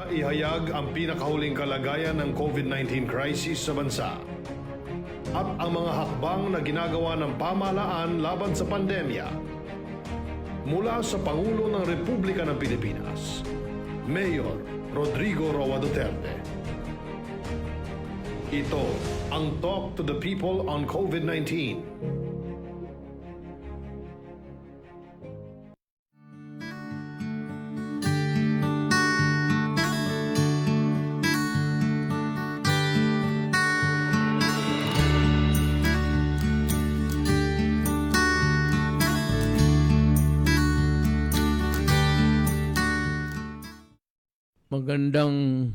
Ihayag ang pinakahuling kalagayan ng COVID-19 crisis sa bansa at ang mga hakbang na ginagawa ng pamahalaan laban sa pandemya. Mula sa Pangulo ng Republika ng Pilipinas, Mayor Rodrigo Roa Duterte. Ito ang Talk to the People on COVID-19. Magandang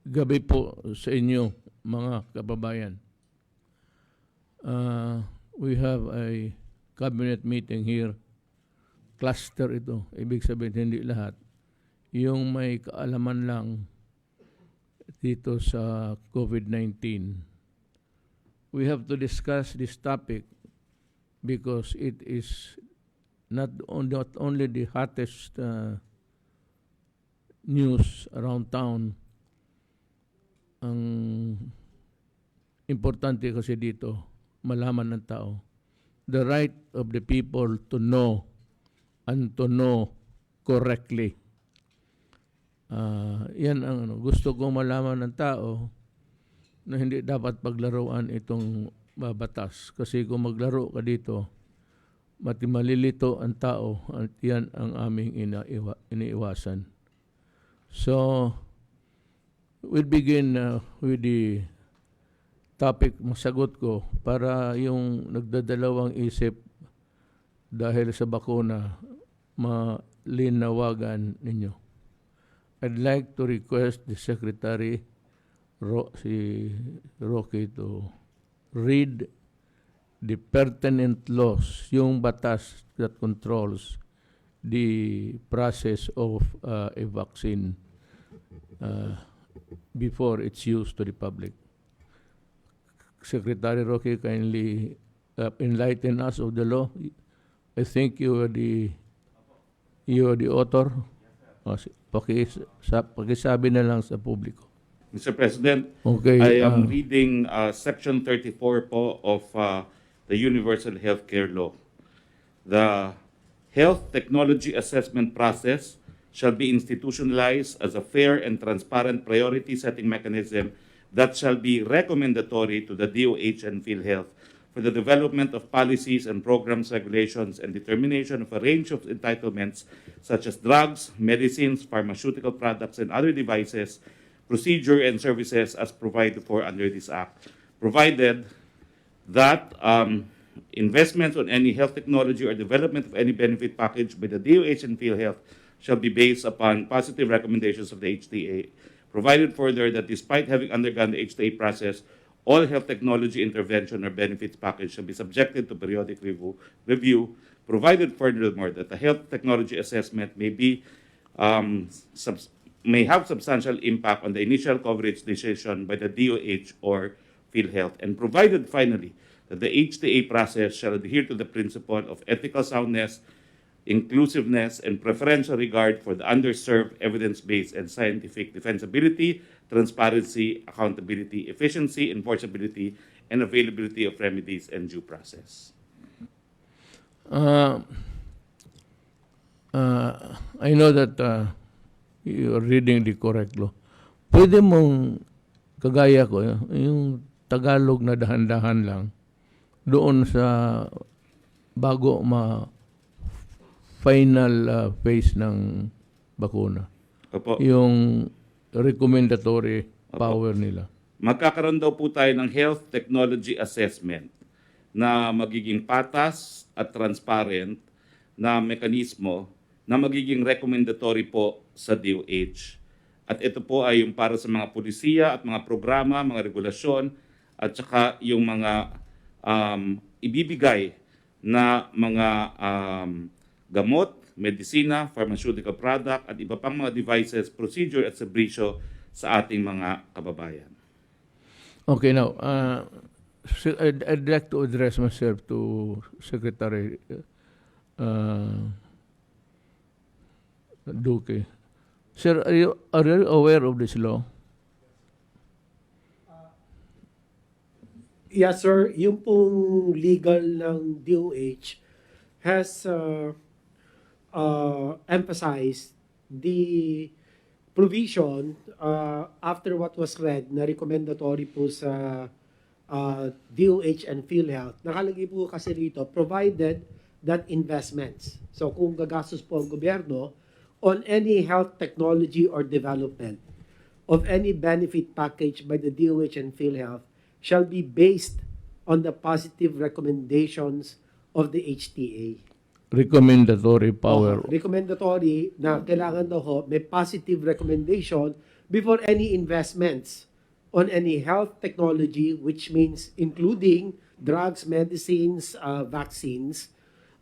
gabi po sa inyo, mga kababayan. We have a cabinet meeting here. Cluster ito. Ibig sabihin, hindi lahat. Yung may kaalaman lang dito sa COVID-19. We have to discuss this topic because it is not only the hottest news around town. Ang importante kasi dito, malaman ng tao, the right of the people to know and to know correctly. Yan ang gusto kong malaman ng tao, na hindi dapat paglaruan itong batas. Kasi kung maglaro ka dito, malilito ang tao at yan ang aming iniiwasan. So, we'll begin with the topic masagot ko para yung nagdadalawang isip dahil sa bakuna malinawagan ninyo. I'd like to request the Secretary, si Rocky, to read the pertinent laws, yung batas that controls the process of a vaccine before it's used to the public. Secretary Roque, kindly enlighten us of the law. I think you are the author. Pakisabi na lang sa publiko. Mr. President, okay, I am reading Section 34 po of the Universal Healthcare Law. The health technology assessment process shall be institutionalized as a fair and transparent priority setting mechanism that shall be recommendatory to the DOH and PhilHealth for the development of policies and programs, regulations, and determination of a range of entitlements such as drugs, medicines, pharmaceutical products, and other devices, procedure, and services as provided for under this Act, provided that investments on any health technology or development of any benefit package by the DOH and PhilHealth shall be based upon positive recommendations of the HTA, provided further that despite having undergone the HTA process, all health technology intervention or benefits package shall be subjected to periodic review, provided furthermore that the health technology assessment may have substantial impact on the initial coverage decision by the DOH or PhilHealth, and provided finally that the HTA process shall adhere to the principle of ethical soundness, inclusiveness, and preferential regard for the underserved, evidence-based, and scientific defensibility, transparency, accountability, efficiency, enforceability, and availability of remedies and due process. I know that you're reading the correct law. Pwede mong, kagaya ko, yung Tagalog na dahan-dahan lang, doon sa bago final phase ng bakuna. Opo. Yung recommendatory power Opo. nila. Magkakaroon daw po tayo ng health technology assessment na magiging patas at transparent na mekanismo na magiging recommendatory po sa DOH. At ito po ay yung para sa mga pulisiya at mga programa, mga regulasyon, at saka yung mga ibibigay na mga gamot, medisina, pharmaceutical product, at iba pang mga devices, procedure at serbisyo sa ating mga kababayan. Okay, now, I'd like to address myself to Secretary Duque. Sir, are you aware of this law? Yes, sir. Yung pong legal ng DOH has emphasized the provision after what was read na recommendatory po sa DOH and PhilHealth. Nakalagay po kasi rito, provided that investments. So kung gagastos po ang gobyerno on any health technology or development of any benefit package by the DOH and PhilHealth shall be based on the positive recommendations of the HTA. Recommendatory power. Recommendatory na kailangan daw ho, may positive recommendation before any investments on any health technology, which means including drugs, medicines, vaccines,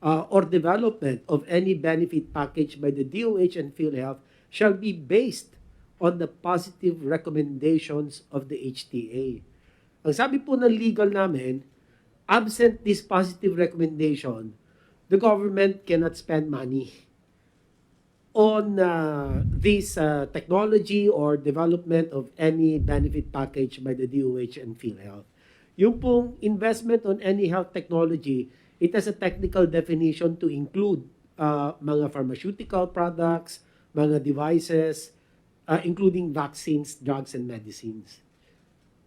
or development of any benefit package by the DOH and PhilHealth shall be based on the positive recommendations of the HTA. Ang sabi po ng legal namin, absent this positive recommendation, the government cannot spend money on this technology or development of any benefit package by the DOH and PhilHealth. Yung pong investment on any health technology, it has a technical definition to include mga pharmaceutical products, mga devices, including vaccines, drugs, and medicines.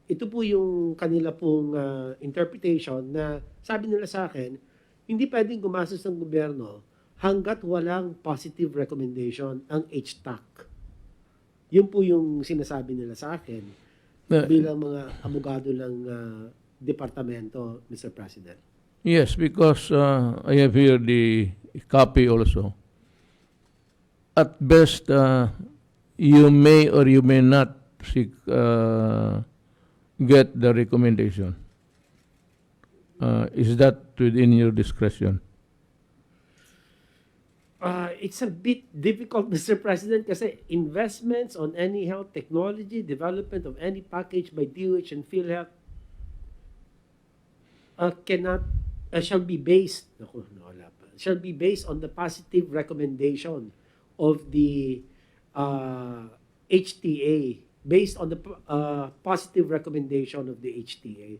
Ito po yung kanila pong interpretation na sabi nila sa akin, hindi pwedeng gumastos ng gobyerno hanggat walang positive recommendation ang HTAC. Yun po yung sinasabi nila sa akin bilang mga abogado ng departamento, Mr. President. Yes, because I have here the copy also. At best, you may or you may not seek, get the recommendation. Is that within your discretion? It's a bit difficult, Mr. President, kasi investments on any health technology, development of any package by DOH and PhilHealth shall be based on the positive recommendation of the HTA, based on the positive recommendation of the HTA.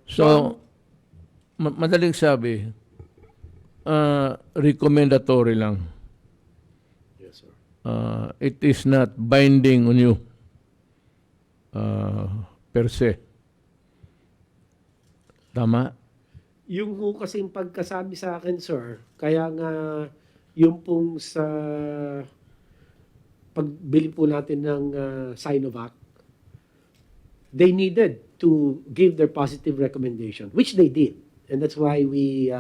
So, madaling sabi, recommendatory lang. Yes, sir. It is not binding on you per se. Tama? Yung ho kasing pagkasabi sa akin, sir, kaya nga yung pong sa pagbili po natin ng Sinovac, they needed to give their positive recommendation, which they did. And that's why we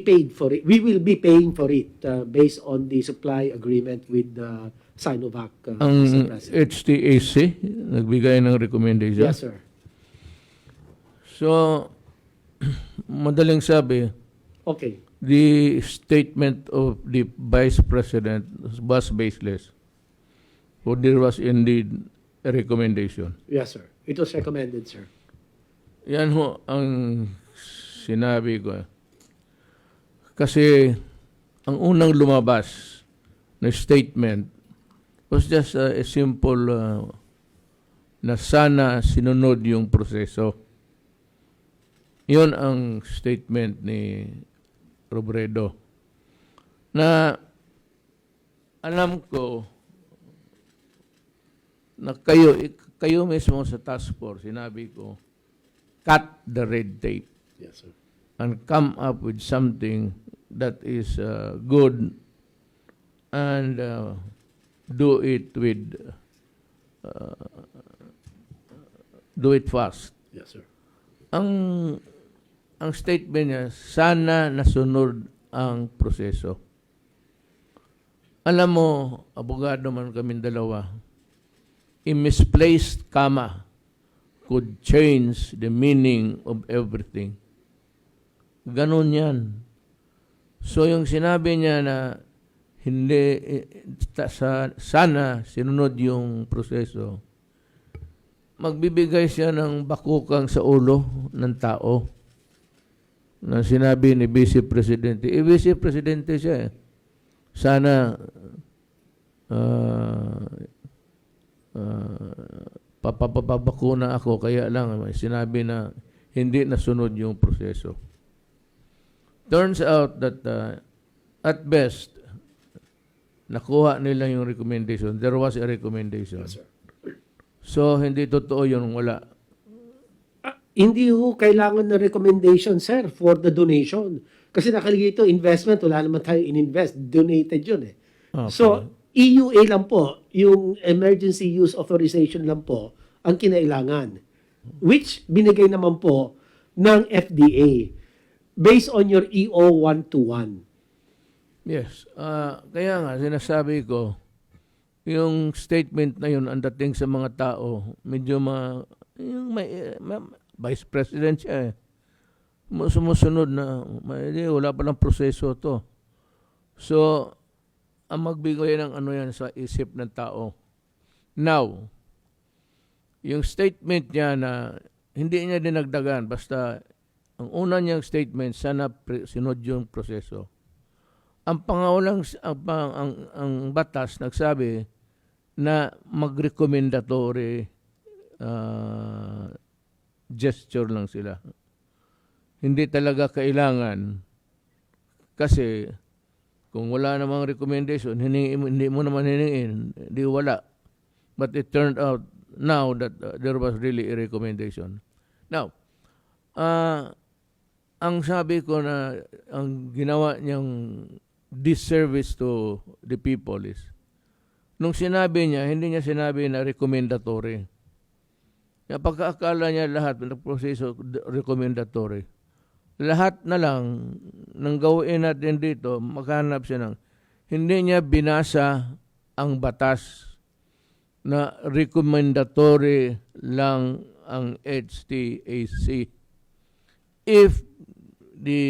paid for it. We will be paying for it based on the supply agreement with Sinovac, Mr. Ang President. HTAC, nagbigay ng recommendation. Yes, sir. So, madaling sabi, Okay. the statement of the Vice President was baseless. So there was indeed a recommendation. Yes, sir. It was recommended, sir. Yan ho ang sinabi ko. Kasi ang unang lumabas na statement was just a simple na sana sinunod yung proseso. Yun ang statement ni Robredo. Na alam ko na kayo mismo sa task force, sinabi ko, cut the red tape Yes, sir. and come up with something that is good and do it fast. Yes, sir. Ang statement niya, sana nasunod ang proseso. Alam mo, abogado man kaming dalawa, a misplaced comma could change the meaning of everything. Ganon yan. So yung sinabi niya na hindi, sana sinunod yung proseso, magbibigay siya ng bakukang sa ulo ng tao na sinabi ni Vice Presidente. Vice Presidente siya eh. Sana papapabakuna ako, kaya lang may sinabi na hindi nasunod yung proseso. Turns out that at best, nakuha nila yung recommendation. There was a recommendation. Yes, sir. So, hindi totoo yun, wala. Hindi ho kailangan ng recommendation, sir, for the donation. Kasi nakalagay ito, investment, wala naman tayo in-invest. Donated yun eh. Okay. So, EUA lang po, yung Emergency Use Authorization lang po, ang kinailangan. Which binigay naman po ng FDA based on your EO 121. Yes. Kaya nga, sinasabi ko, yung statement na yun, ang dating sa mga tao, medyo yung vice president siya eh. Sumusunod na, wala palang proseso to. So, ang magbigay ng ano yan sa isip ng tao. Now, yung statement niya na hindi niya dinagdagan, basta ang una niyang statement, sana sinod yung proseso. Ang pangawalang, ang batas nagsabi na mag-recommendatory gesture lang sila. Hindi talaga kailangan kasi kung wala namang recommendation, hindi mo naman hiningin, hindi wala. But it turned out now that there was really a recommendation. Now, ang sabi ko na ang ginawa niyang disservice to the people is, nung sinabi niya, hindi niya sinabi na recommendatory. Pagkaakala niya lahat ng proseso recommendatory. Lahat na lang ng gawin natin dito, maghanap siya ng, hindi niya binasa ang batas na recommendatory lang ang HTAC. If the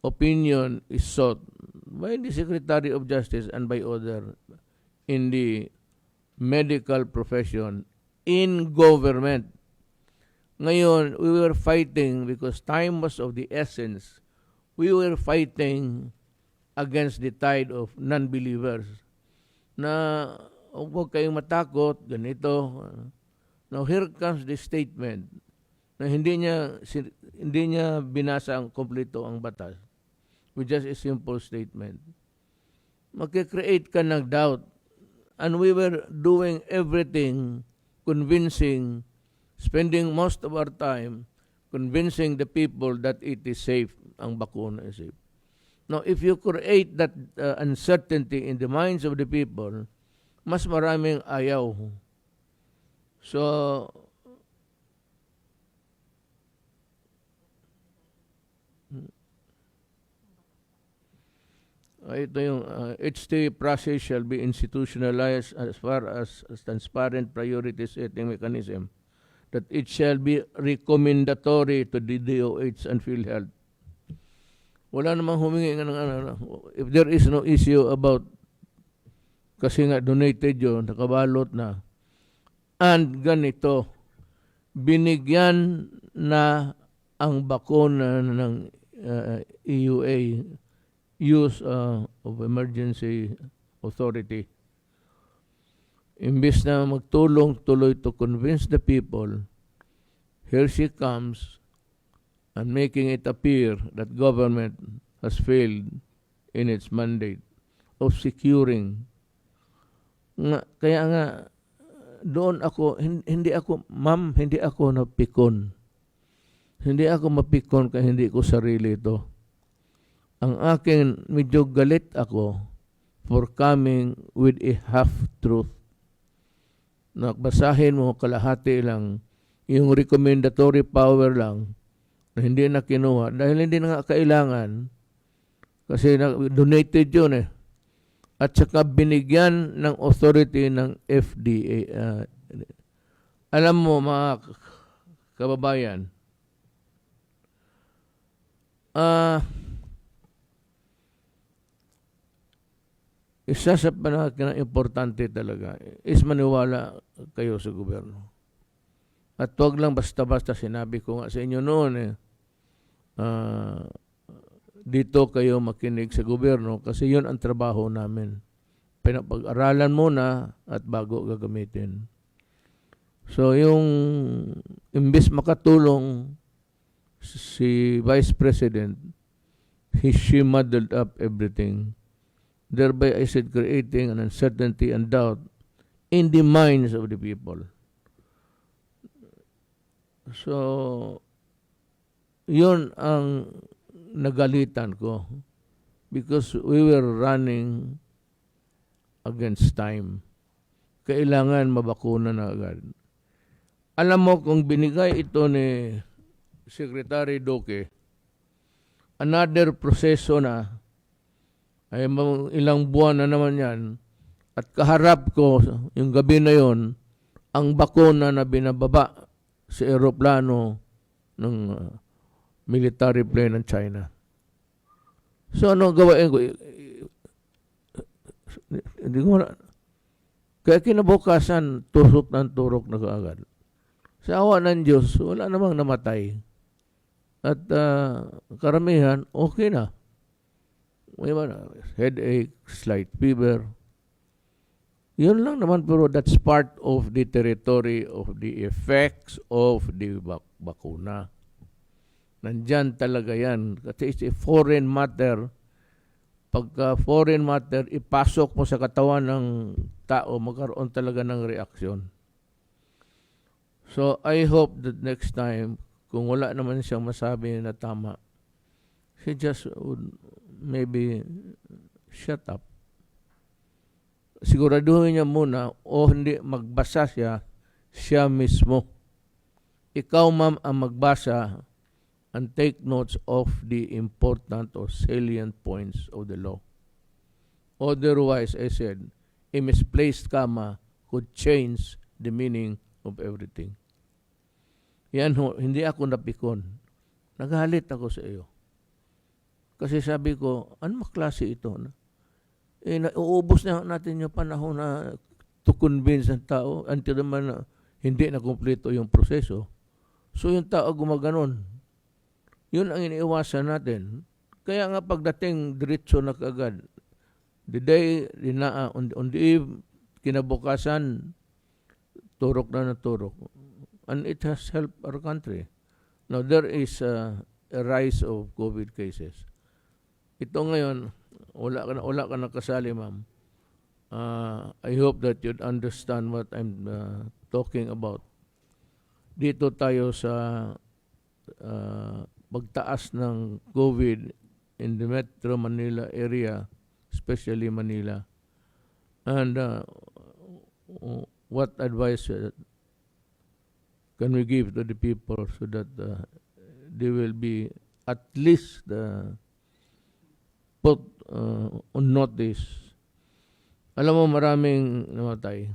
opinion is sought by the Secretary of Justice and by other in the medical profession, in government. Ngayon, we were fighting because time was of the essence. We were fighting against the tide of non-believers na huwag kayong matakot, ganito. Now, here comes the statement na hindi niya binasa ang kompleto ang batas with just a simple statement. Magkikreate ka ng doubt. And we were doing everything, convincing, spending most of our time convincing the people that it is safe, ang bakuna is safe. Now, if you create that uncertainty in the minds of the people, mas maraming ayaw. So, ito yung HT process shall be institutionalized as far as transparent priority setting mechanism, that it shall be recommendatory to the DOH and PhilHealth. Wala namang humingi ng if there is no issue about kasi nga donated yun, nakabalot na. And ganito, binigyan na ang bakuna ng EUA, Use of Emergency Authority. Imbis na magtulong-tuloy to convince the people, here she comes and making it appear that government has failed in its mandate of securing. Kaya nga, doon ako, hindi ako napikon. Hindi ako mapikon kaya hindi ko sarili ito. Ang akin, medyo galit ako for coming with a half-truth. Basahin mo, kalahati lang, yung recommendatory power lang, na hindi na kinuha, dahil hindi na nga kailangan, kasi donated yun eh. At saka binigyan ng authority ng FDA. Alam mo, mga kababayan, isa sa importante talaga is maniwala kayo sa gobyerno. At huwag lang basta-basta, sinabi ko nga sa inyo noon dito kayo makinig sa gobyerno kasi yun ang trabaho namin. pinapag-aralan muna at bago gagamitin. So yung imbis makatulong si Vice President, she muddled up everything. Thereby, I said, creating an uncertainty and doubt in the minds of the people. So, yun ang nagalitan ko because we were running against time. Kailangan mabakuna na agad. Alam mo kung binigay ito ni Secretary Duque, another proseso na, ay ilang buwan na naman yan, at kaharap ko yung gabi na yon ang bakuna na binababa sa eroplano ng military plane ng China. So ano gawain ko? Hindi ko na. Kaya kinabukasan, turok na kaagad. Sa awa ng Diyos, wala namang namatay. At karamihan, okay na. May headache, slight fever. Yun lang naman, pero that's part of the territory of the effects of the bakuna. Nandyan talaga yan. Kasi it's a foreign matter. Pagka foreign matter, ipasok mo sa katawan ng tao, magkaroon talaga ng reaksyon. So, I hope that next time, kung wala naman siyang masabi na tama, he just would maybe shut up. Siguraduhin niya muna o hindi magbasa siya mismo. Ikaw, ma'am, ang magbasa and take notes of the important or salient points of the law. Otherwise, I said, a misplaced comma could change the meaning of everything. Yan ho, hindi ako napikon. Nagalit ako sa iyo. Kasi sabi ko, ano maklase ito? Uubos na natin yung panahon na to convince ang tao until naman na hindi na kumpleto yung proseso. So yung tao gumaganon. Yun ang iniiwasan natin. Kaya nga pagdating diretso na kaagad, the day, on the eve, kinabukasan, turok na turok. And it has helped our country. Now, there is a rise of COVID cases. Ito ngayon, wala ka na kasali, ma'am. I hope that you'd understand what I'm talking about. Dito tayo sa pagtaas ng COVID in the Metro Manila area, especially Manila. And what advice can we give to the people so that they will be at least put on notice? Alam mo, maraming namatay.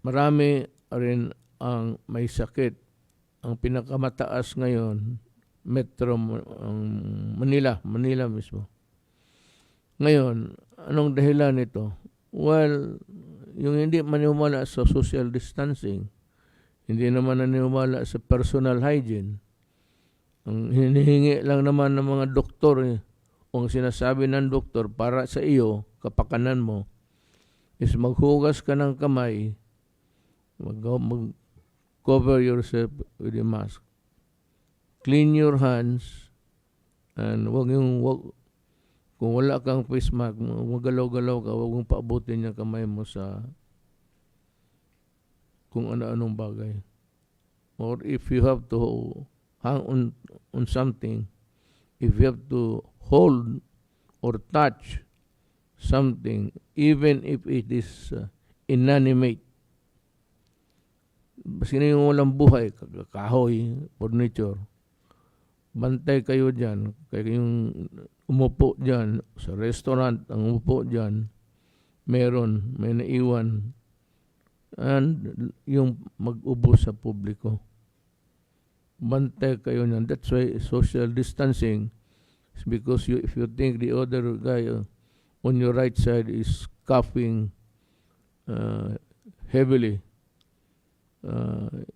Marami rin ang may sakit. Ang pinakamataas ngayon, Metro Manila mismo. Ngayon, anong dahilan nito? Well, yung hindi maniwala sa social distancing, hindi naman naniwala sa personal hygiene. Ang hinihingi lang naman ng mga doktor, ang sinasabi ng doktor para sa iyo, kapakanan mo, is maghugas ka ng kamay, cover yourself with a mask. Clean your hands, and kung wala kang face mask, magalaw-galaw ka, huwag mong paabutin yung kamay mo sa kung ano-anong bagay. Or if you have to hang on something, if you have to hold or touch something, even if it is inanimate, sino yung walang buhay, kahoy, furniture, bantay kayo dyan. Kaya yung umupo dyan, sa restaurant, ang umupo dyan, may naiwan, and yung mag-ubo sa publiko. Bantay kayo niyan. That's why social distancing is because if you think the other guy on your right side is coughing heavily,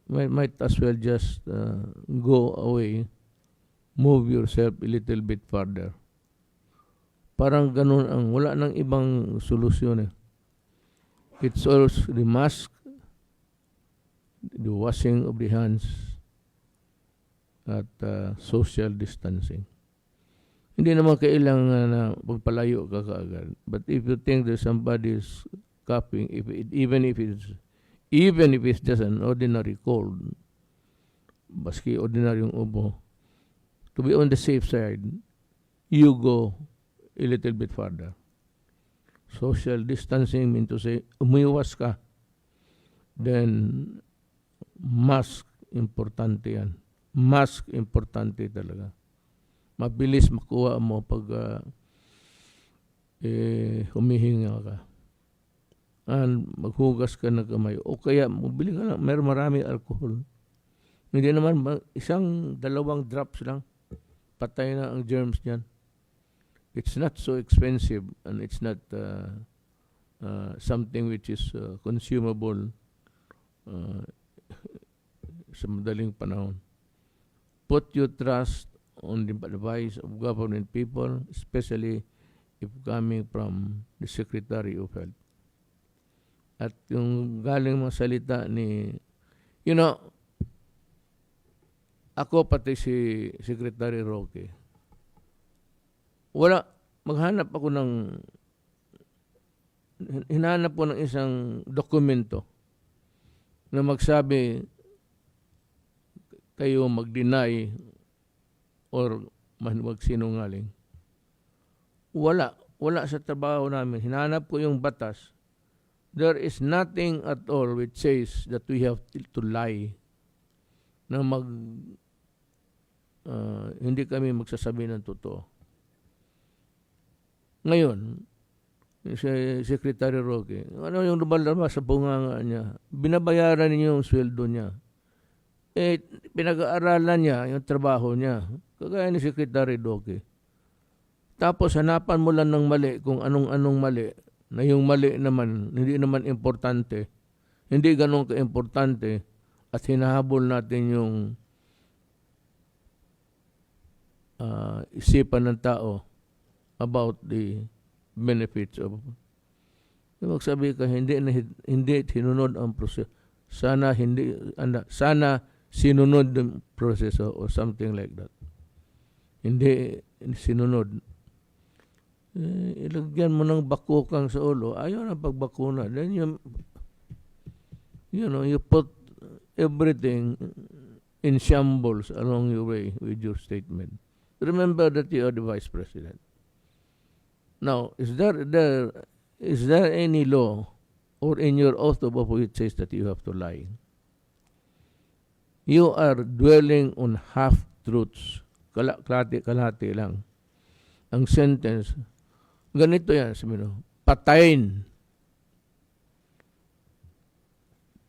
might as well just go away, move yourself a little bit further. Parang ganun ang, wala nang ibang solusyon eh. It's also the mask, the washing of the hands, at social distancing. Hindi naman kailangan na pagpalayo ka kaagad. But if you think that somebody is coughing, even if it's just an ordinary cold, baski ordinaryong ubo, to be on the safe side, you go a little bit further. Social distancing means to say, umiwas ka. Then, mask, importante yan. Mask, importante talaga. Mabilis makuha mo pag humihinga ka. And maghugas ka ng kamay. O kaya, mabili ka lang, marami alcohol. Hindi naman, isang, dalawang drops lang. Patay na ang germs niyan. It's not so expensive and it's not something which is consumable sa madaling panahon. Put your trust on the advice of government people, especially if coming from the Secretary of Health. At yung galing mga salita ni, ako pati si Secretary Roque, maghanap ako hinahanap ko ng isang dokumento na magsabi kayo mag-deny or magsinungaling. Wala sa trabaho namin. Hinahanap ko yung batas. There is nothing at all which says that we have to lie na hindi kami magsasabi ng totoo. Ngayon, si Secretary Roque, ano yung lumalabas sa bunganga niya? Binabayaran niyo yung sweldo niya. Pinag-aaralan niya yung trabaho niya. Kagaya ni Secretary Roque. Tapos hanapan mo lang ng mali kung anong mali. Na yung mali naman, hindi naman importante. Hindi ganun ka-importante. At hinahabol natin yung isipan ng tao about the benefits of. Magsabi ka hindi sinunod ang proseso. Sana sinunod ang proseso or something like that. Hindi sinunod. Ilagyan mo ng bakukang sa ulo. Ayaw na pagbakuna. Then you put everything in shambles along your way with your statement. Remember that you are the Vice President. Now, is there any law or in your oath of office it says that you have to lie? You are dwelling on half-truths. Kalahati lang. Ang sentence, ganito yan, patayin.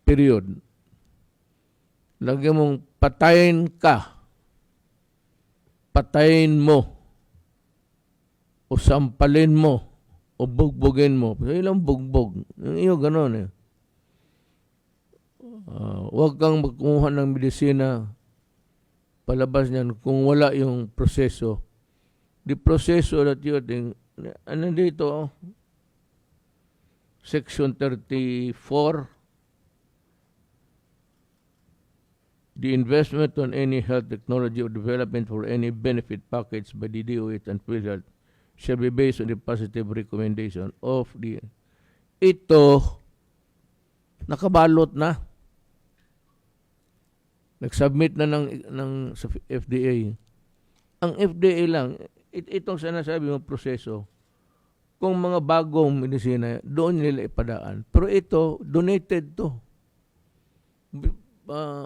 Period. Lagyan mong patayin ka. Patayin mo. O sampalin mo, o bugbugin mo. So, ilang bugbog. Yung iyo, gano'n eh. Huwag kang magkumuha ng medisina palabas niyan kung wala yung proseso. The proseso that you think, ano dito? Section 34, the investment on any health technology or development for any benefit package by the DOH and PhilHealth shall be based on the positive recommendation of the... Ito, nakabalot na. Nag-submit na ng sa FDA. Ang FDA lang, itong sinasabi mong proseso, kung mga bagong medisina, doon nila ipadaan. Pero ito, donated to.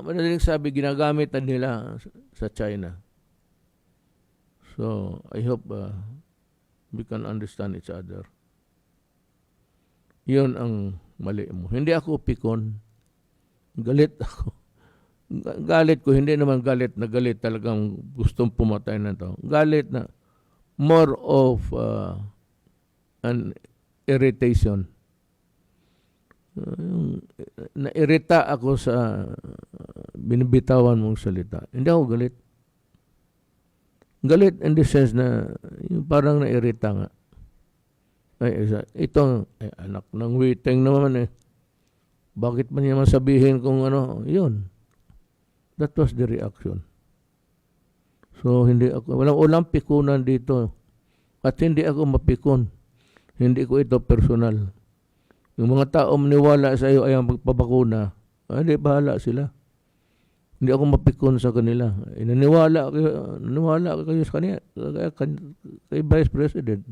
Madaling sabi, ginagamit nila sa China. So, I hope we can understand each other. Yun ang mali mo. Hindi ako pikon. Galit ako. Galit ko, hindi naman galit na galit talagang gustong pumatay na to. Galit na more of an irritation. Nairita ako sa binibitawan mong salita. Hindi ako galit. Galit in the sense na yung parang nairita nga. Ay, ito, anak ng witeng naman eh. Bakit man niya masabihin kung ano, yun. That was the reaction. So, hindi ako, walang pikunan dito. At hindi ako mapikon. Hindi ko ito personal. Yung mga tao maniwala sa iyo ay ang magpabakuna, hindi, bahala sila. Hindi ako mapikon sa kanila. Naniwala kayo sa kanila, kay Vice President.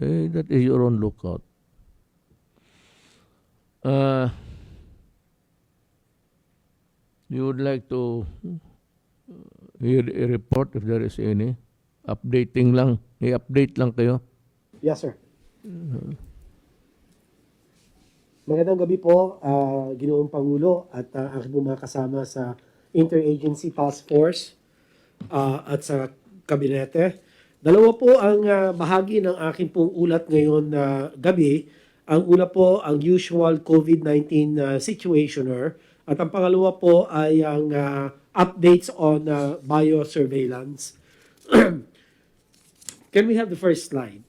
That is your own lookout. You would like to hear a report if there is any? Updating lang. I-update lang kayo. Yes, sir. Magandang gabi po, Ginoong Pangulo at aking mga kasama sa Interagency Task Force at sa Kabinete. Dalawa po ang bahagi ng aking pong ulat ngayon na gabi. Ang una po ang usual COVID-19 situationer at ang pangalawa po ay ang updates on biosurveillance. Can we have the first slide?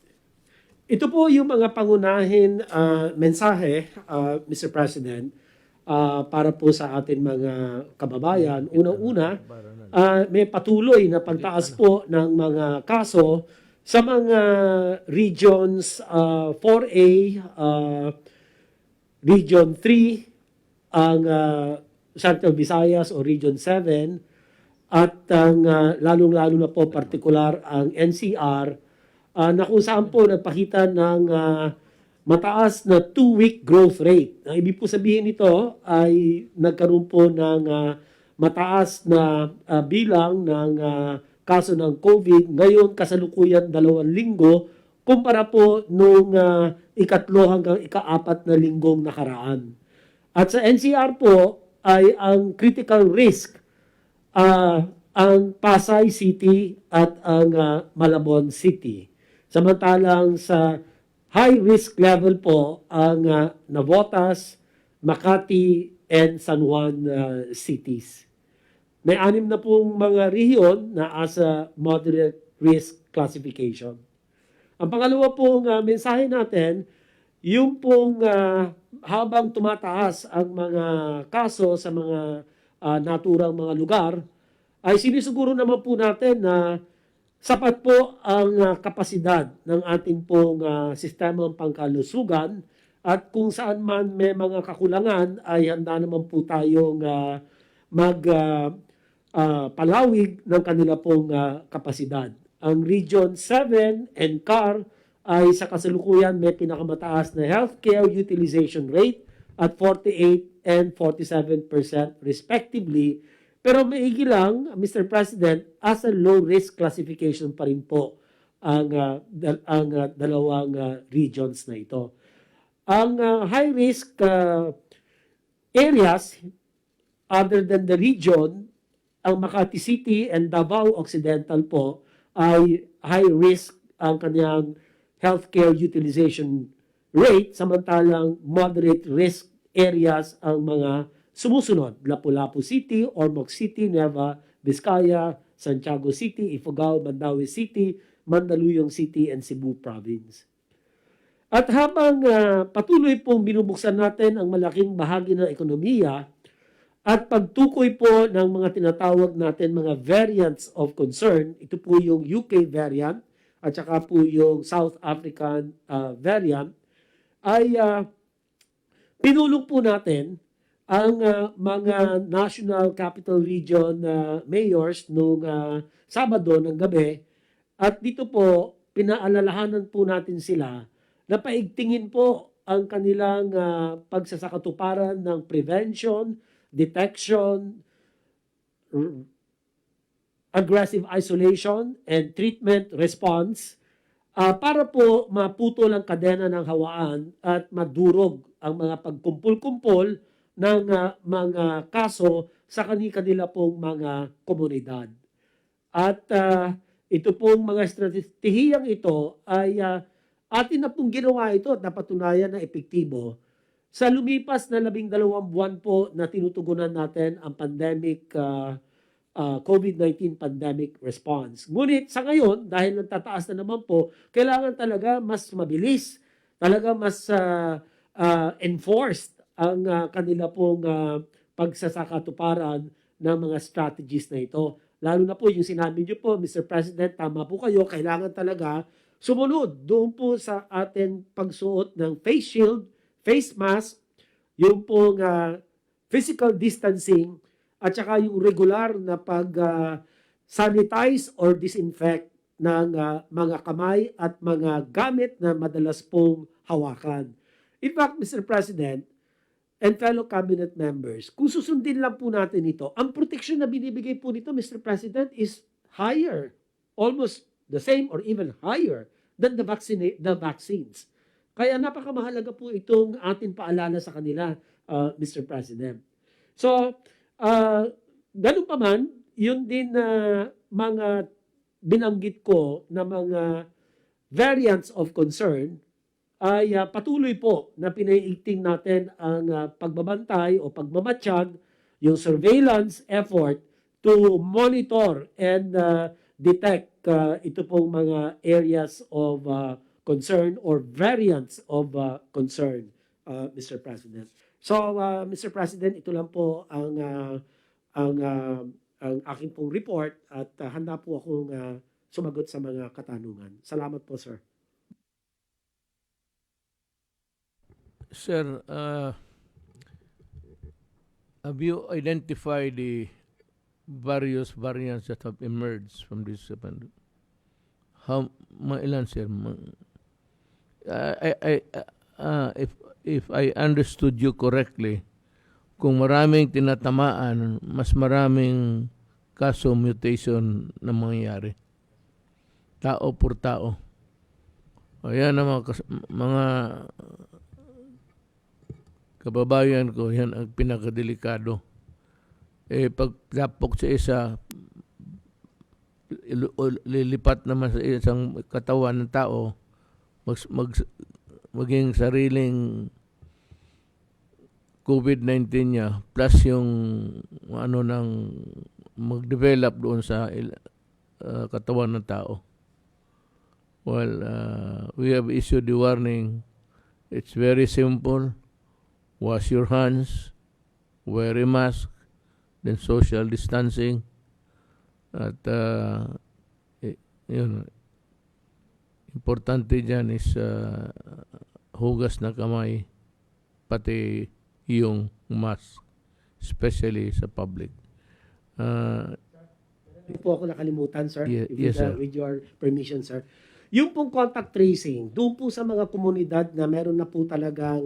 Ito po yung mga pangunahin mensahe, Mr. President, para po sa atin mga kababayan. Unang-una, may patuloy na pagtaas po ng mga kaso sa mga regions 4A, Region 3, ang Central Visayas o Region 7, at ang lalong-lalo na po partikular ang NCR, na kung saan po nagpakita ng mataas na 2-week growth rate. Ang ibig po sabihin nito ay nagkaroon po ng mataas na bilang ng kaso ng COVID. Ngayon, kasalukuyan 2 linggo, kumpara po nung ikatlo hanggang ika-4 na linggong nakaraan. At sa NCR po ay ang critical risk, ang Pasay City at ang Malabon City. Samantalang sa high risk level po ang Navotas, Makati, and San Juan cities. May 6 na pong mga rehiyon na asa moderate risk classification. Ang pangalawa pong mensahe natin, yung pong habang tumataas ang mga kaso sa mga naturang mga lugar, ay sinisiguro naman po natin na sapat po ang kapasidad ng ating pong sistemang pangkalusugan at kung saan man may mga kakulangan ay handa naman po tayong palawig ng kanila pong kapasidad. Ang Region 7 and CAR ay sa kasalukuyan may pinakamataas na healthcare utilization rate at 48 and 47% respectively. Pero maigi lang, Mr. President, as a low-risk classification pa rin po ang dalawang regions na ito. Ang high-risk areas, other than the region, ang Makati City and Davao Occidental po ay high-risk ang kanyang healthcare utilization rate, samantalang moderate risk areas ang mga sumusunod: Lapu-Lapu City, Ormoc City, Nueva Vizcaya, Santiago City, Ifugao, Mandaue City, Mandaluyong City, and Cebu Province. At habang patuloy pong binubuksan natin ang malaking bahagi ng ekonomiya at pagtukoy po ng mga tinatawag natin mga variants of concern, ito po yung UK variant at saka po yung South African variant, ay pinulong po natin ang mga National Capital Region mayors noong Sabado ng gabi. At dito po, pinaalalahanan po natin sila na paigtingin po ang kanilang pagsasakatuparan ng prevention, detection, aggressive isolation, and treatment response para po maputol ang kadena ng hawaan at madurog ang mga pagkumpul-kumpol ng mga kaso sa kanila pong mga komunidad. At ito pong mga estratehiyang ito ay atin na pong ginawa ito at napatunayan na epektibo sa lumipas na 12 buwan po na tinutugunan natin ang pandemic COVID-19 pandemic response. Ngunit sa ngayon, dahil nagtataas na naman po, kailangan talaga mas mabilis talaga mas enforced ang kanila pong pagsasakatuparan ng mga strategies na ito. Lalo na po yung sinabi niyo po, Mr. President, tama po kayo, kailangan talaga sumunod doon po sa ating pagsuot ng face shield, face mask, yung pong physical distancing, at saka yung regular na pag-sanitize or disinfect ng mga kamay at mga gamit na madalas pong hawakan. In fact, Mr. President and fellow cabinet members, kung susundin lang po natin ito, ang protection na binibigay po nito, Mr. President, is higher, almost the same or even higher than the vaccines. Kaya napakamahalaga po itong ating paalala sa kanila, Mr. President. So, ganun pa man, yun din na mga binanggit ko na mga variants of concern ay patuloy po na pinaiigting natin ang pagbabantay o pagmamatsyag, yung surveillance effort to monitor and detect ito pong mga areas of concern or variants of concern, Mr. President. So, Mr. President, ito lang po ang aking pong report at handa po akong sumagot sa mga katanungan. Salamat po, sir. Sir, have you identified the various variants that have emerged from this pandemic? Ilan, sir? If I understood you correctly, kung maraming tinatamaan, mas maraming kaso mutation na mangyayari. Tao por tao. Ayan ang mga kababayan ko, yan ang pinakadelikado. Pagtapok sa isa, lilipat naman sa isang katawan ng tao, maging sariling COVID-19 niya, plus yung mag-develop doon sa katawan ng tao. Well, we have issued the warning. It's very simple. Wash your hands, wear a mask, then social distancing. At yun, importante dyan is hugas na kamay, pati yung mask, especially sa public. Hindi po ako nakalimutan, sir. Yes, sir. With your permission, sir. Yung pong contact tracing, doon po sa mga komunidad na meron na po talagang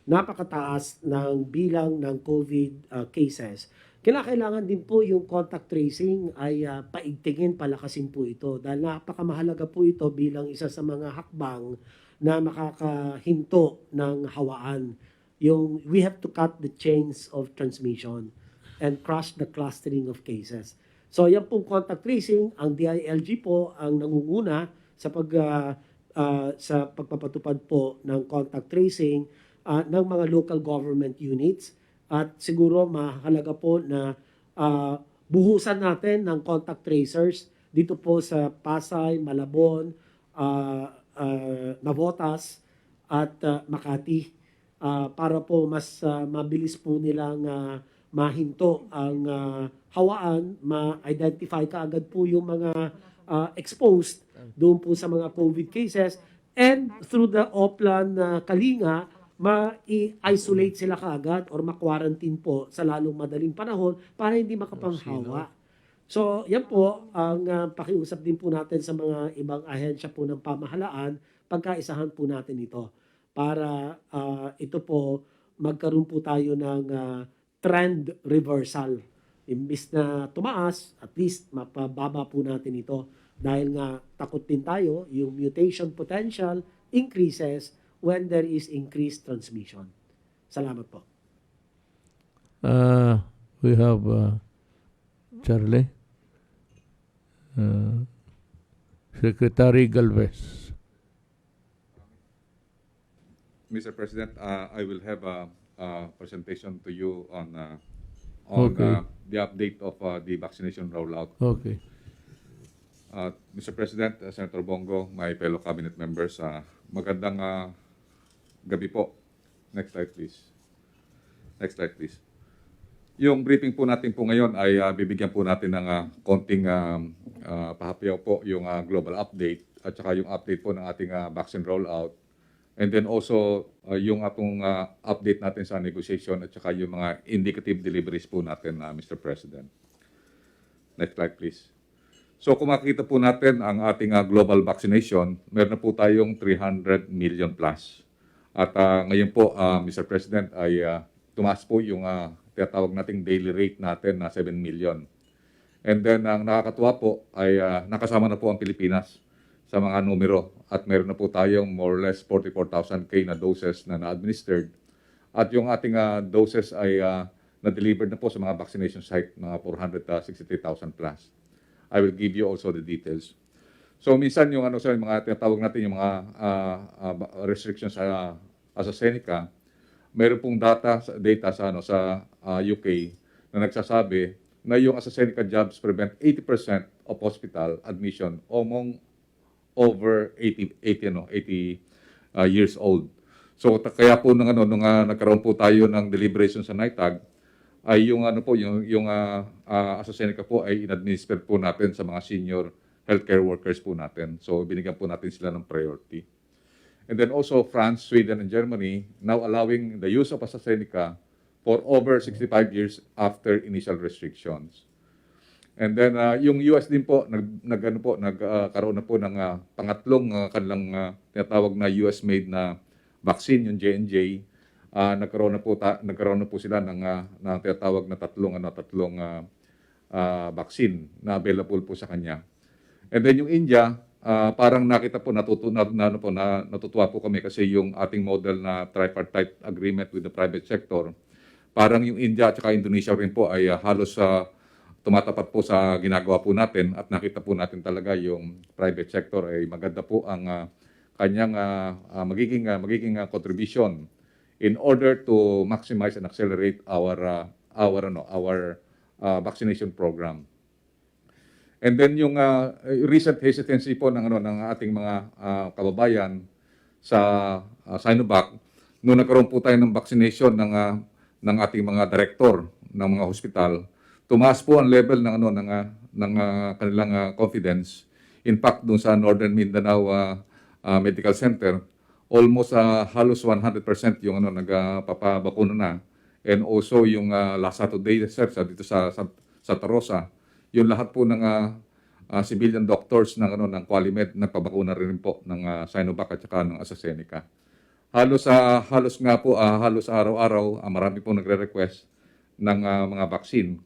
napakataas ng bilang ng COVID cases, kinakailangan din po yung contact tracing ay paigtingin, palakasin po ito. Dahil napakamahalaga po ito bilang isa sa mga hakbang na makakahinto ng hawaan. We have to cut the chains of transmission and crush the clustering of cases. So yan pong contact tracing, ang DILG po ang nangunguna sa pagpapatupad po ng contact tracing ng mga local government units, at siguro mahalaga po na buhusan natin ng contact tracers dito po sa Pasay, Malabon, Navotas at Makati para po mas mabilis po nilang mahinto ang hawaan, ma-identify kaagad po yung mga exposed doon po sa mga COVID cases, and through the Oplan Kalinga, ma-isolate sila kaagad or ma-quarantine po sa lalong madaling panahon para hindi makapanghawa. So, yan po ang pakiusap din po natin sa mga ibang ahensya po ng pamahalaan, pagkaisahan po natin ito para ito po magkaroon po tayo ng trend reversal. Imbis na tumaas, at least mapababa po natin ito dahil nga takot din tayo, yung mutation potential increases when there is increased transmission. Salamat po. We have Charlie, Secretary Galvez. Mr. President, I will have a presentation to you on Okay. the update of the vaccination rollout. Okay. Mr. President, Senator Bongo, my fellow cabinet members, magandang gabi po. Next slide, please. Next slide, please. Yung briefing po natin po ngayon ay bibigyan po natin ng konting pahapyaw po yung global update at saka yung update po ng ating vaccine rollout. And then also yung atong update natin sa negotiation at saka yung mga indicative deliveries po natin, Mr. President. Next slide, please. So kung makikita po natin ang ating global vaccination, meron na po tayong 300 million plus. At ngayon po, Mr. President, ay tumaas po yung tinatawag nating daily rate natin na 7 million. And then ang nakakatuwa po ay nakasama na po ang Pilipinas sa mga numero at meron na po tayong more or less 44,000 na doses na na-administered. At yung ating doses ay na-delivered na po sa mga vaccination site, mga 463,000 plus. I will give you also the details. So minsan yung mga tinatawag natin yung mga restrictions sa AstraZeneca, meron pong data sa UK na nagsasabi na yung AstraZeneca jabs prevent 80% of hospital admission among over 80 years old. So kaya po nung nagkaroon po tayo ng deliberation sa NITAG ay yung AstraZeneca po ay in-administer po natin sa mga senior healthcare workers po natin. So binigyan po natin sila ng priority. And then also France, Sweden, and Germany now allowing the use of AstraZeneca for over 65 years after initial restrictions. And then yung US din po nagkaroon na po ng pangatlong kanilang tinatawag na US-made na vaccine, yung J&J. Nagkaroon na po sila ng tinatawag na tatlong vaccine na available po sa kanya. And then yung India, parang nakita po natutuwa po kami kasi yung ating model na tripartite agreement with the private sector, parang yung India at saka Indonesia rin po ay halos tumatapat po sa ginagawa po natin at nakita po natin talaga yung private sector ay maganda po ang kanyang magiging contribution in order to maximize and accelerate our vaccination program. And then yung recent hesitancy po ng ating mga kababayan sa Sinovac, noong nagkaroon po tayo ng vaccination ng ating mga director ng mga hospital, tumaas po ang level ng kanilang confidence. In fact, doon sa Northern Mindanao Medical Center, almost halos 100% yung nagpapabakuna na. And also yung last Saturday dito sa Santa Rosa, yung lahat po ng civilian doctors ng Qualimed nagpabakuna rin po ng Sinovac at saka ng AstraZeneca. Halos araw-araw marami po nagre-request ng mga vaccine.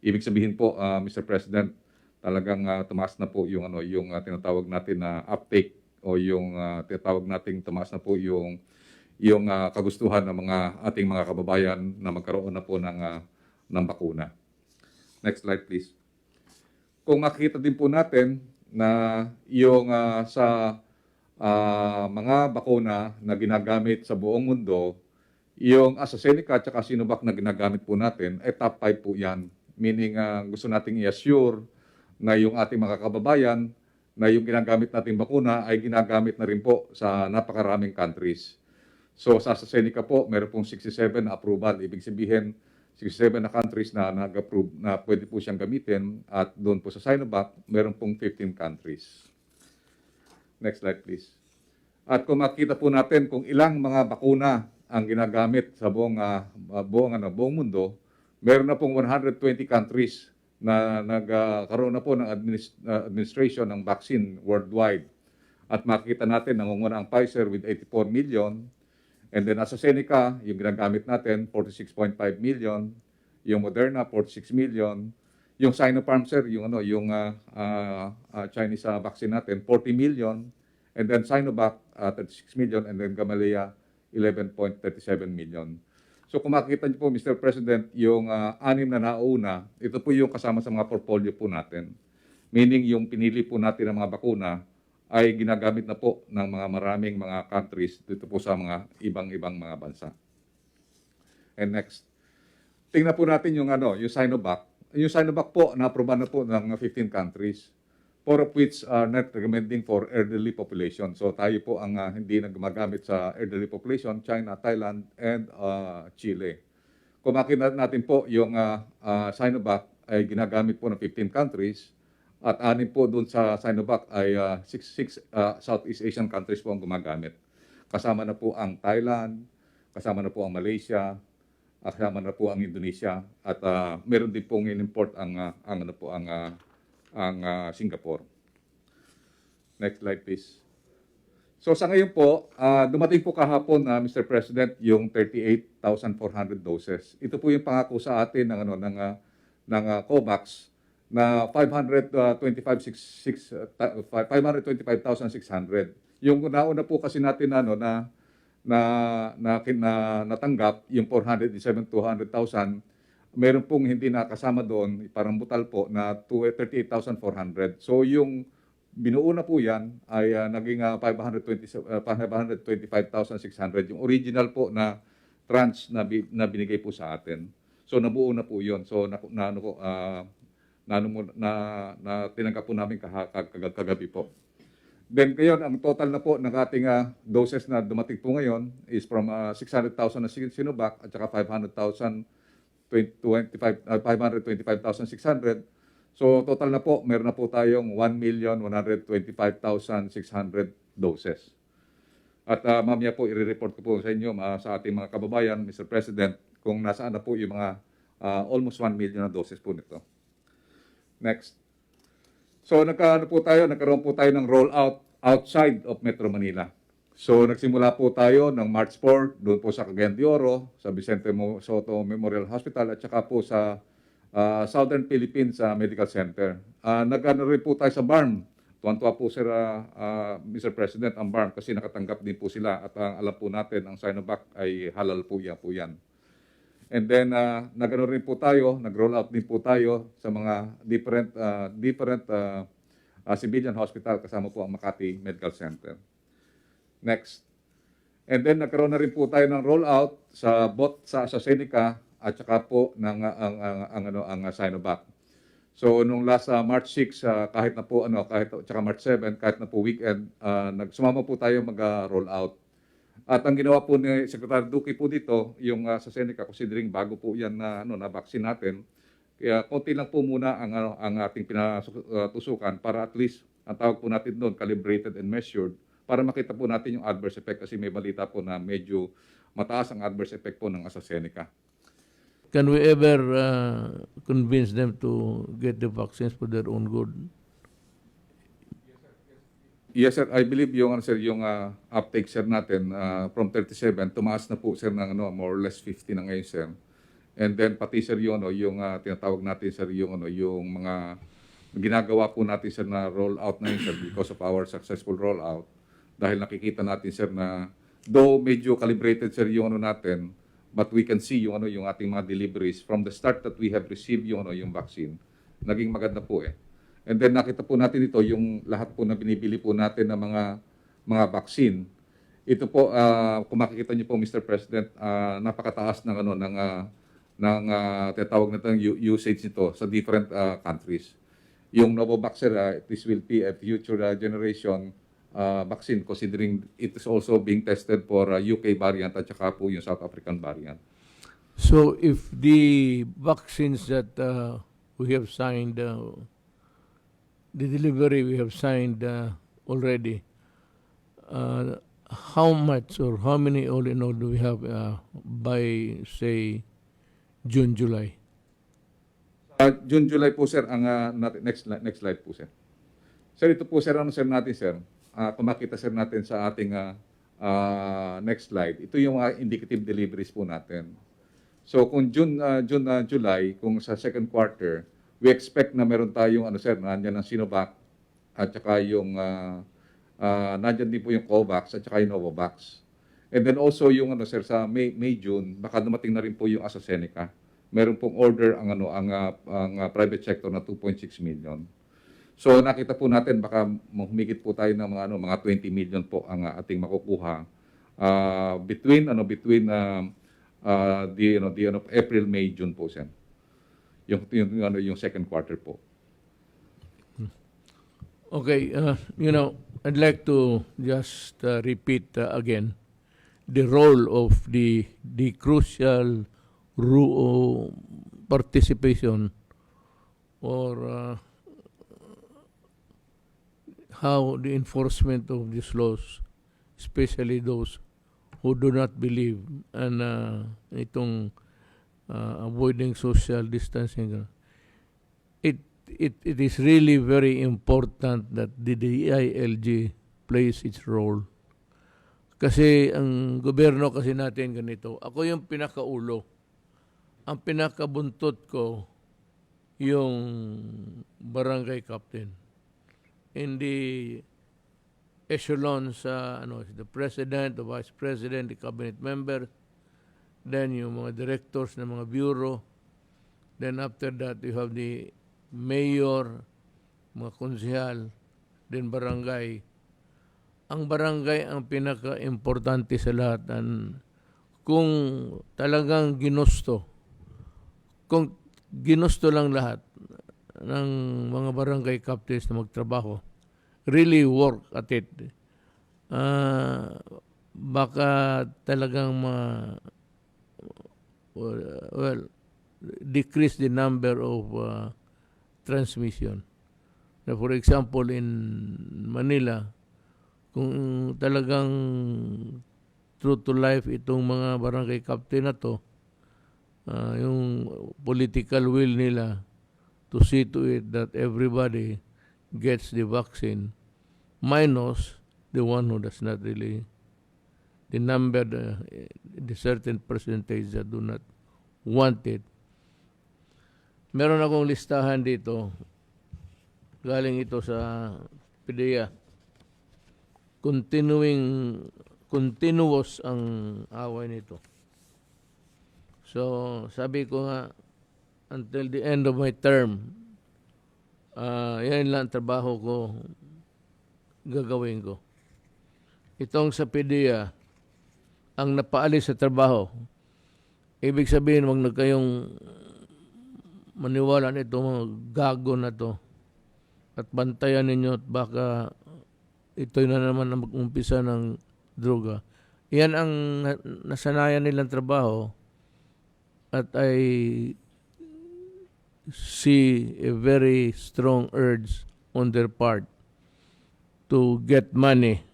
Ibig sabihin po, Mr. President, talagang tumaas na po yung tinatawag natin na uptake o yung tinatawag nating tumaas na po yung kagustuhan ng mga ating mga kababayan na magkaroon na po ng bakuna. Next slide, please. Kung makikita din po natin na yung sa mga bakuna na ginagamit sa buong mundo, yung AstraZeneca at saka Sinovac na ginagamit po natin, ay top 5 po yan. Meaning gusto nating i-assure na yung ating mga kababayan na yung ginagamit nating bakuna ay ginagamit na rin po sa napakaraming countries. So sa AstraZeneca po, meron pong 67 na approval. Ibig sabihin, 67 na countries na nag-approve na pwede po siyang gamitin at doon po sa Sinovac, meron pong 15 countries. Next slide please. At kung makita po natin kung ilang mga bakuna ang ginagamit sa buong mundo, meron na pong 120 countries na nagkaroon na po ng administration ng vaccine worldwide. At makikita natin nangunguna ang Pfizer with 84 million. And then AstraZeneca, yung ginagamit natin, 46.5 million. Yung Moderna, 46 million. Yung Sinopharm, sir, yung Chinese vaccine natin, 40 million. And then Sinovac, 36 million. And then Gamaleya, 11.37 million. So kung makikita niyo po, Mr. President, yung 6 na nauna, ito po yung kasama sa mga portfolio po natin. Meaning yung pinili po natin ng mga bakuna, ay ginagamit na po ng mga maraming mga countries dito po sa mga ibang mga bansa. And next, tingnan po natin yung Sinovac. Yung Sinovac po, na-aproban na po ng 15 countries. 4 of which are not recommending for elderly population. So tayo po ang hindi na gumagamit sa elderly population, China, Thailand, and Chile. Kung makita natin po yung Sinovac ay ginagamit po ng 15 countries at 6 po doon sa Sinovac ay 6 Southeast Asian countries po ang gumagamit. Kasama na po ang Thailand, kasama na po ang Malaysia, kasama na po ang Indonesia at meron din pong in-import ang Singapore. Next slide please. So sa ngayon po, dumating po kahapon Mr. President yung 38,400 doses. Ito po yung pangako sa atin ng COVAX na 525,600. Yung nauna po kasi natin natanggap yung 407,200,000. Meron pong hindi nakasama doon, parang butal po, na 38,400. So yung binuo na po yan ay naging 525,600. Yung original po na tranche na binigay po sa atin. So nabuo na po yun. So tinanggap po namin kagabi po. Then ngayon, ang total na po ng ating doses na dumating po ngayon is from 600,000 na Sinovac at saka 525,600. So total na po, meron na po tayong 1,125,600 doses. At mamaya po, i-report ko po sa inyo sa ating mga kababayan, Mr. President, kung nasaan na po yung mga almost 1 million na doses po nito. Next. So nagkaroon po tayo ng rollout outside of Metro Manila. So nagsimula po tayo ng March 4 doon po sa Cagayan de Oro, sa Vicente Soto Memorial Hospital at saka po sa Southern Philippines Medical Center. Nag-ano rin po tayo sa BARM. Tuwan-tuwa po Mr. President ang BARM kasi nakatanggap din po sila at alam po natin ang Sinovac ay halal po yan. And then nag-ano rin po tayo, nag-roll out din po tayo sa mga different civilian hospital kasama po ang Makati Medical Center. Next. And then nagkaroon na rin po tayo ng rollout sa AstraZeneca at saka po ng ang Sinovac. So nung last March 6 kahit na po tsaka March 7 kahit na po weekend nagsumama po tayo mag-roll out. At ang ginawa po ni Secretary Duque po dito yung AstraZeneca considering bago po yan na vaccine natin. Kaya konti lang po muna ang ating pinatusukan para at least ang tawag po natin doon calibrated and measured para makita po natin yung adverse effect kasi may balita po na medyo mataas ang adverse effect po ng AstraZeneca. Can we ever convince them to get the vaccines for their own good? Yes sir, I believe yung uptake sir natin from 37 tumaas na po sir ng more or less 50 na ngayon sir. And then pati sir yung tinatawag natin sir yung mga ginagawa po natin sir na roll out na yun sir because of our successful rollout. Dahil nakikita natin sir na though medyo calibrated sir yung natin, but we can see yung ating mga deliveries from the start that we have received yung vaccine. Naging maganda po eh. And then nakita po natin ito yung lahat po na binibili po natin ng mga vaccine. Ito po kung makikita niyo po Mr. President, napakataas ng tinatawag natin usage nito sa different countries. Yung Novavax sir, this will be a future generation vaccine considering it is also being tested for UK variant at saka po yung South African variant. So if the vaccines that we have signed, the delivery we have signed already, how much or how many all in all do we have by, say, June, July? June, July po sir, ang next slide po sir. Sir, ito po sir, sir natin sir. Kung makita sir natin sa ating next slide, ito yung indicative deliveries po natin. So kung July, kung sa second quarter, we expect na meron tayong sir, nandiyan ang Sinovac at saka yung nandiyan din po yung COVAX at saka yung Novavax. And then also yung sir sa May, June, baka dumating na rin po yung AstraZeneca. Meron pong order ang private sector na 2.6 million. So nakita po natin baka humigit po tayo ng mga 20 million po ang ating makukuha between April, May, June po sir. Yung second quarter po. Okay, I'd like to just repeat again the role of the crucial participation or how the enforcement of these laws, especially those who do not believe and avoiding social distancing. It is really very important that the DILG plays its role. Kasi ang gobyerno kasi natin ganito, ako yung pinakaulo. Ang pinakabuntot ko yung barangay captain. In the echelon sa the president, the vice president, the cabinet member, then yung mga directors ng mga bureau, then after that you have the mayor, mga konsehal, then barangay. Ang barangay ang pinaka-importante sa lahat. Kung talagang kung ginusto lang lahat ng mga barangay captains na magtrabaho, really work at it, baka talagang decrease the number of transmission. Now, for example, in Manila, kung talagang true to life itong mga barangay captain na to, yung political will nila to see to it that everybody gets the vaccine, minus the one who does not really, the number, the certain percentage that do not want it. Meron akong listahan dito, galing ito sa PDEA. Continuous ang away nito. So, sabi ko nga, until the end of my term, yan lang trabaho ko, gagawin ko. Itong sa PDEA, ang napaalis sa trabaho, ibig sabihin, wag na kayong maniwala nito mga gago na to at bantayan ninyo at baka ito na naman na mag-umpisa ng droga. Yan ang nasanayan nilang trabaho at I see a very strong urge on their part to get money.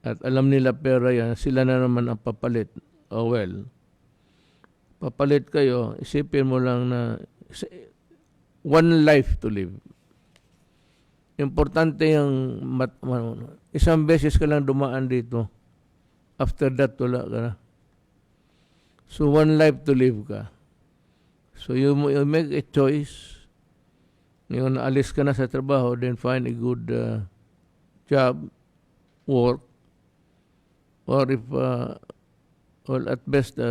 At alam nila pera yan, sila na naman ang papalit. Oh well, papalit kayo, isipin mo lang na one life to live. Importante yung isang beses ka lang dumaan dito. After that, wala ka na. So, one life to live ka. So, you make a choice. Yung naalis ka na sa trabaho, then find a good job, work, or if, well, at best,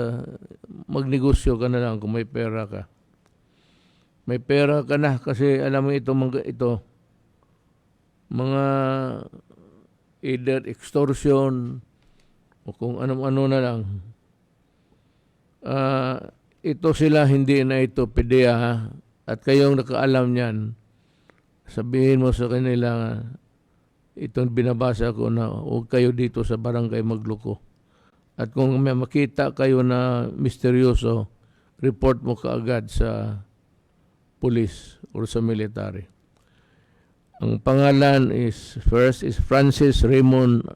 magnegosyo ka na lang kung may pera ka. May pera ka na kasi alam mo ito mga either extortion o kung ano-ano na lang. Ito sila, hindi na ito PDEA at kayong nakaalam niyan, sabihin mo sa kanila, itong binabasa ko na huwag kayo dito sa barangay magloko. At kung may makita kayo na misteryoso, report mo kaagad sa police or sa military. Ang pangalan first is Francis Raymond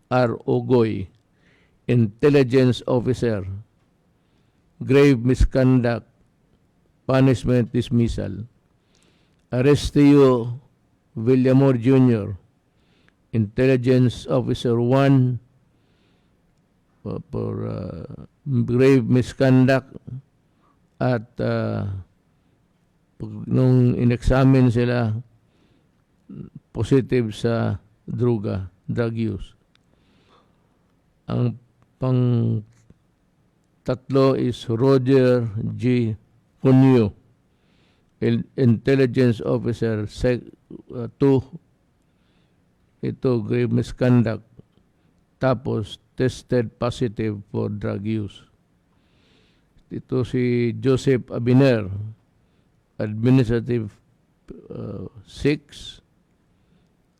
R. Ogoy, Intelligence Officer, grave misconduct, punishment dismissal. Arestio Villamor Jr., Intelligence Officer 1, for grave misconduct at nung in-examine sila, positive sa drug use. Ang tatlo is Roger G. Cunyo, Intelligence Officer 2, ito grave misconduct, tapos tested positive for drug use. Ito si Joseph Abiner, Administrative 6,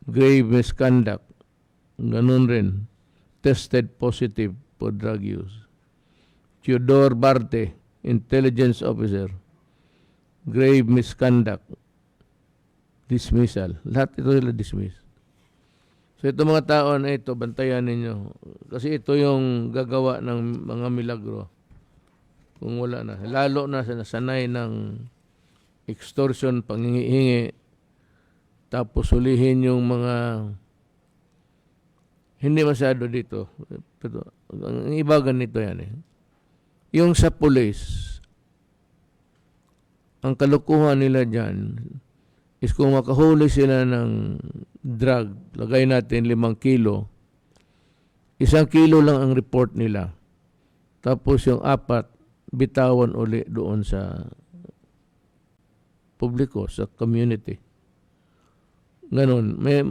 grave misconduct, ganun rin, tested positive for drug use. Theodore Barte, intelligence officer, grave misconduct, dismissal. Lahat ito sila dismiss. So ito mga tao na ito, bantayan ninyo. Kasi ito yung gagawa ng mga milagro. Kung wala na. Lalo na sanay ng extortion, panghingi-hingi, tapos hulihin yung mga hindi masyado dito. Pero, ang iba ganito yan eh. Yung sa police, ang kalukuhan nila dyan is kung makahuli sila ng drug, lagay natin 5 kilo, 1 kilo lang ang report nila. Tapos yung 4, bitawan uli doon sa publiko, sa community. Ganon. May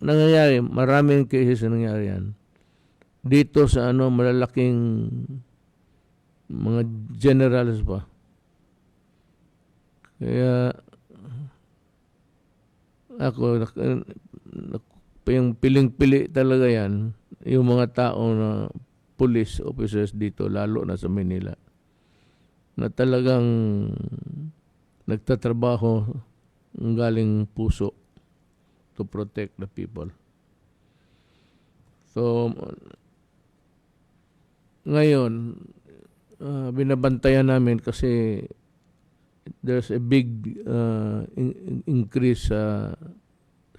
nangyayari, maraming cases na nangyayari yan. Dito sa malalaking mga generals pa. Kaya ako, yung piling-pili talaga yan, yung mga tao na police officers dito, lalo na sa Manila, na talagang nagtatrabaho ng galing puso to protect the people. So, ngayon, binabantayan namin kasi there's a big increase sa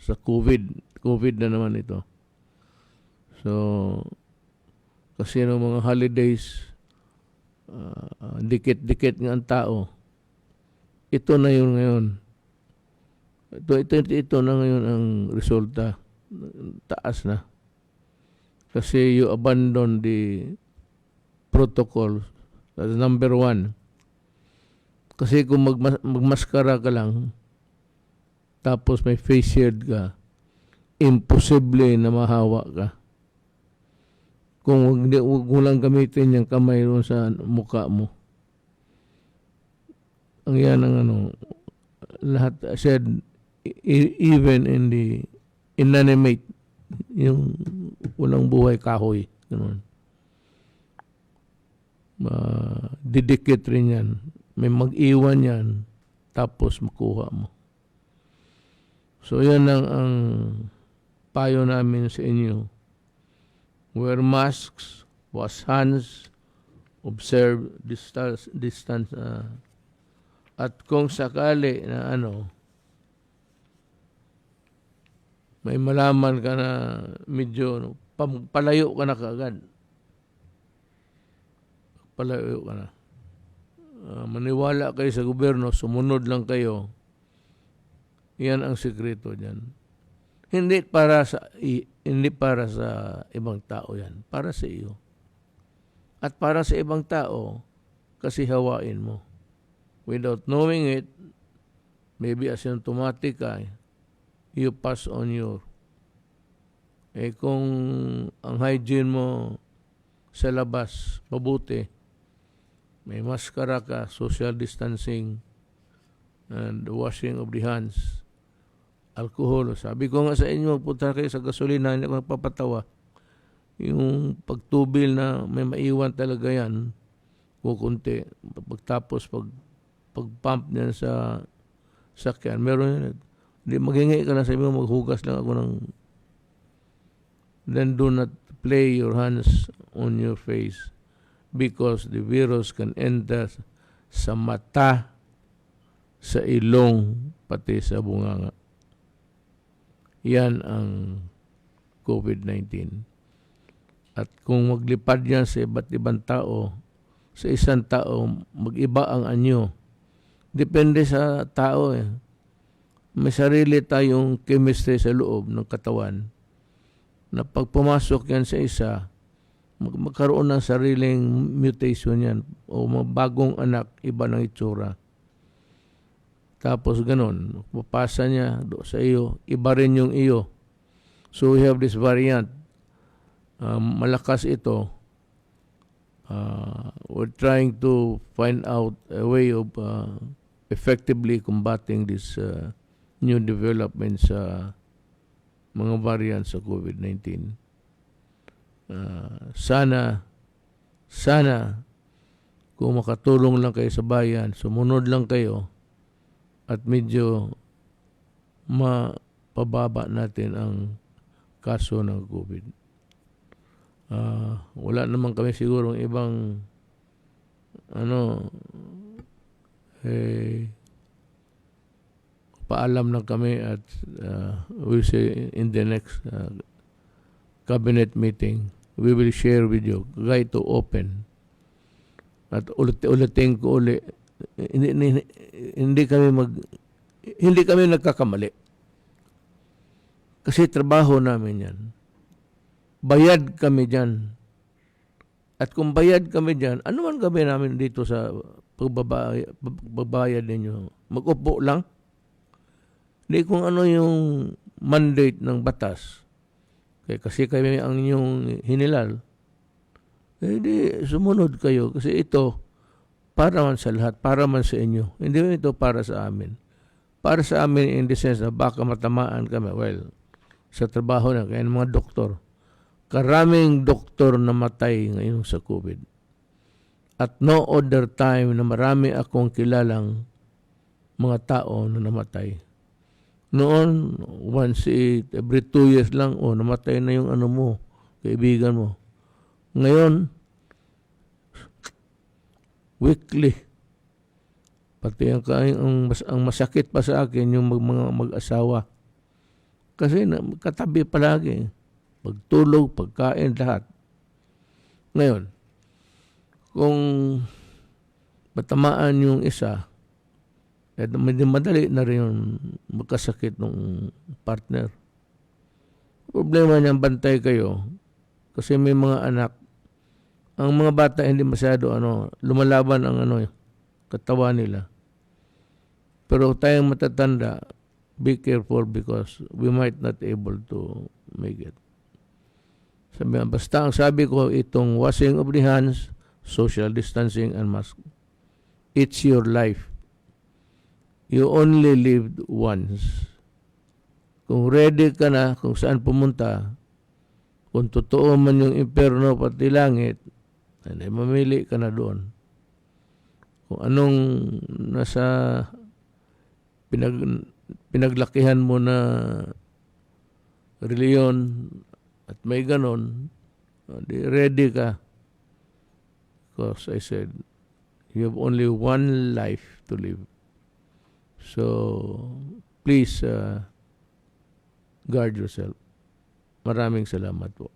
COVID. COVID na naman ito. So, kasi ng mga holidays, dikit-dikit nga ang tao. Ito na yun ngayon. Ito na ngayon ang resulta. Taas na. Kasi you abandon the protocol. That's number 1. Kasi kung magmaskara ka lang, tapos may face shield ka, imposible na mahawa ka. Kung wag mo lang gamitin yung kamay doon sa mukha mo. Ang yan ang lahat said, even in the inanimate, yung walang buhay kahoy, ganun. Didikit rin yan. May mag-iwan yan, tapos makuha mo. So yan ang payo namin sa inyo. Wear masks, wash hands, observe distance. At kung sakali na may malaman ka na medyo palayo ka na kaagad. Palayo ka na. Maniwala kayo sa gobyerno, sumunod lang kayo. Yan ang sikreto diyan. Hindi para sa ibang tao yan, para sa iyo. At para sa ibang tao, kasi hawain mo. Without knowing it, maybe asymptomatic ka, you pass on your. Kung ang hygiene mo sa labas, mabuti, may maskara ka, social distancing, and washing of the hands, alcohol. Sabi ko nga sa inyo, punta kayo sa gasolina, hindi ako nagpapatawa. Yung pagtubil na may maiwan talaga yan, kukunti. Pagtapos, pag-pump niyan sa sakyan, meron yun. Hindi, maghingi ka na sa inyo, maghugas lang ako ng. Then do not play your hands on your face because the virus can enter sa mata, sa ilong, pati sa bunganga. Yan ang COVID-19. At kung maglipad yan sa iba't ibang tao, sa isang tao, mag-iba ang anyo. Depende sa tao eh. May sarili tayong chemistry sa loob ng katawan na pag pumasok yan sa isa, magkaroon ng sariling mutation yan o bagong anak, iba ng itsura. Tapos ganun, papasa niya sa iyo, iba rin yung iyo. So we have this variant. Malakas ito. We're trying to find out a way of effectively combating this new developments mga variant sa COVID-19. Sana kung makatulong lang kayo sa bayan, sumunod lang kayo at medyo mapababa natin ang kaso ng COVID. Wala naman kami siguro ibang paalam lang kami at we'll say in the next cabinet meeting, we will share with you, right to open. At ulitin ko ulit, hindi kami nagkakamali. Kasi trabaho namin yan. Bayad kami dyan. At kung bayad kami dyan, ano man gawin namin dito sa pagbabayad ninyo? Mag-upo lang? Hindi kung ano yung mandate ng batas. Kasi kami ang inyong hinilal. Hindi, sumunod kayo. Kasi ito, para man sa lahat, para man sa inyo. Hindi man ito para sa amin. Para sa amin in the sense na baka matamaan kami. Well, sa trabaho na, kaya ng mga doktor. Karaming doktor na matay ngayon sa COVID. At no other time na marami akong kilalang mga tao na namatay. Noon, once every 2 years lang, namatay na yung ano mo, kaibigan mo. Ngayon, weekly. Pati ang masakit pa sa akin yung mga mag-asawa. Kasi katabi palagi. Pagtulog, pagkain, lahat. Ngayon, kung matamaan yung isa, madali na rin yung magkasakit ng partner. Problema niyan, bantay kayo. Kasi may mga anak. Ang mga bata hindi masyado lumalaban ang katawan nila. Pero tayong matatanda, be careful because we might not able to make it. Basta ang sabi ko, itong washing of the hands, social distancing, and mask. It's your life. You only lived once. Kung ready ka na, kung saan pumunta, kung totoo man yung impyerno pati langit, ay mamili ka na doon. Kung anong nasa pinaglakihan mo na reliyon at may ganon, ready ka. Because I said, you have only one life to live. So, please guard yourself. Maraming salamat po.